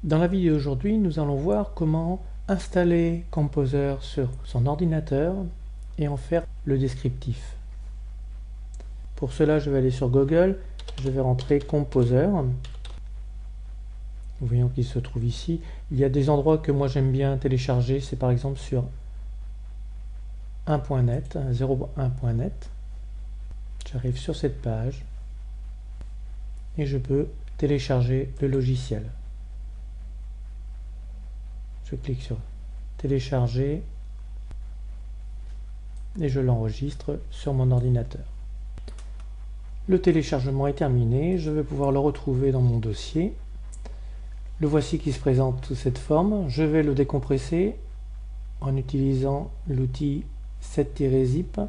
Dans la vidéo d'aujourd'hui, nous allons voir comment installer Composer sur son ordinateur et en faire le descriptif. Pour cela, je vais aller sur Google, je vais rentrer Composer. Nous voyons qu'il se trouve ici. Il y a des endroits que moi j'aime bien télécharger, c'est par exemple sur 1.net, 01.net. J'arrive sur cette page et je peux télécharger le logiciel. Je clique sur télécharger et je l'enregistre sur mon ordinateur. Le téléchargement est terminé, je vais pouvoir le retrouver dans mon dossier. Le voici qui se présente sous cette forme. Je vais le décompresser en utilisant l'outil set-zip.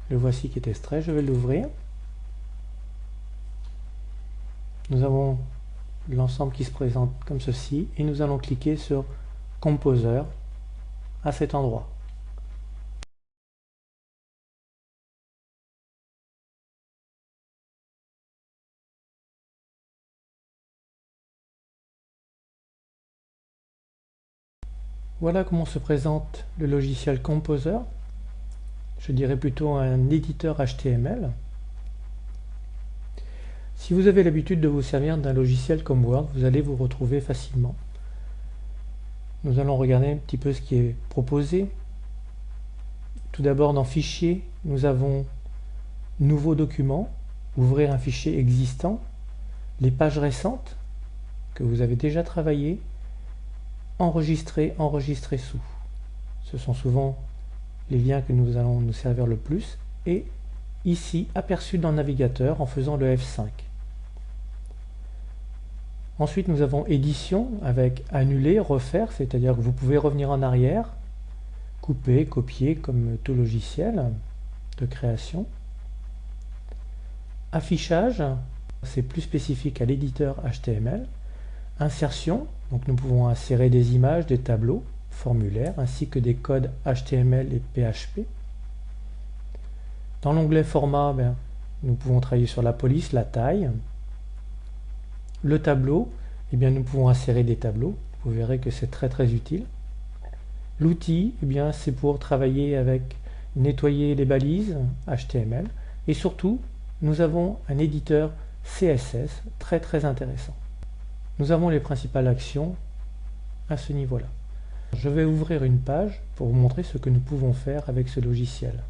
Le voici qui est extrait, je vais l'ouvrir. Nous avons l'ensemble qui se présente comme ceci et nous allons cliquer sur Composer à cet endroit. Voilà comment se présente le logiciel Composer. Je dirais plutôt un éditeur HTML. Si vous avez l'habitude de vous servir d'un logiciel comme Word, vous allez vous retrouver facilement. Nous allons regarder un petit peu ce qui est proposé. Tout d'abord, dans Fichier, nous avons Nouveau document, ouvrir un fichier existant, les pages récentes que vous avez déjà travaillées, enregistrer, enregistrer sous. Ce sont souvent les liens que nous allons nous servir le plus. Et ici, aperçu dans le navigateur en faisant le F5. Ensuite, nous avons édition avec annuler, refaire, c'est-à-dire que vous pouvez revenir en arrière, couper, copier comme tout logiciel de création. Affichage, c'est plus spécifique à l'éditeur HTML. Insertion, donc nous pouvons insérer des images, des tableaux, formulaires, ainsi que des codes HTML et PHP. Dans l'onglet format, nous pouvons travailler sur la police, la taille. Le tableau, nous pouvons insérer des tableaux. Vous verrez que c'est très utile. L'outil, c'est pour travailler avec, nettoyer les balises HTML. Et surtout, nous avons un éditeur CSS très intéressant. Nous avons les principales actions à ce niveau-là. Je vais ouvrir une page pour vous montrer ce que nous pouvons faire avec ce logiciel.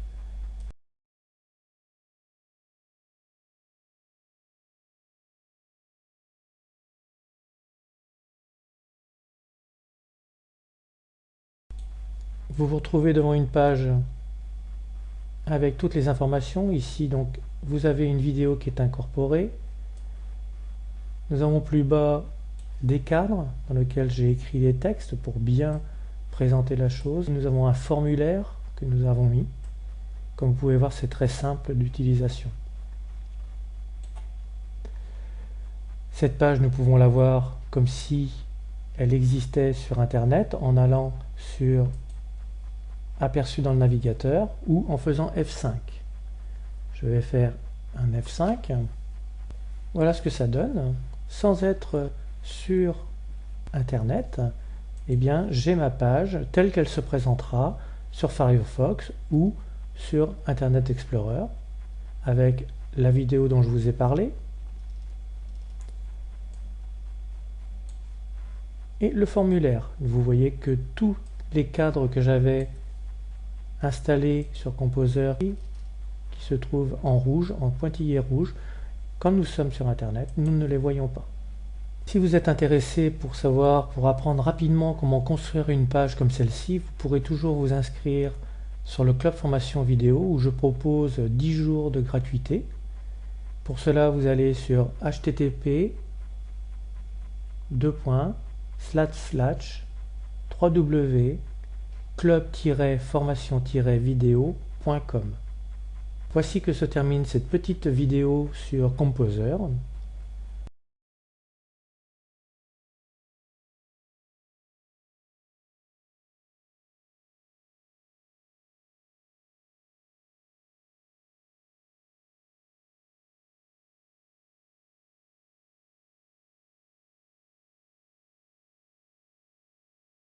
Vous vous retrouvez devant une page avec toutes les informations. Ici, donc, vous avez une vidéo qui est incorporée. Nous avons plus bas des cadres dans lesquels j'ai écrit les textes pour bien présenter la chose. Nous avons un formulaire que nous avons mis. Comme vous pouvez voir, c'est très simple d'utilisation. Cette page, nous pouvons la voir comme si elle existait sur Internet en allant sur aperçu dans le navigateur ou en faisant F5. Je vais faire un F5. Voilà ce que ça donne. Sans être sur Internet, j'ai ma page telle qu'elle se présentera sur Firefox ou sur Internet Explorer avec la vidéo dont je vous ai parlé et le formulaire. Vous voyez que tous les cadres que j'avais installés sur Composer qui se trouvent en rouge, en pointillé rouge, quand nous sommes sur Internet, nous ne les voyons pas. Si vous êtes intéressé pour apprendre rapidement comment construire une page comme celle-ci, vous pourrez toujours vous inscrire sur le club formation vidéo où je propose 10 jours de gratuité. Pour cela, vous allez sur http://www.club-formation-vidéo.com. Voici que se termine cette petite vidéo sur Composer.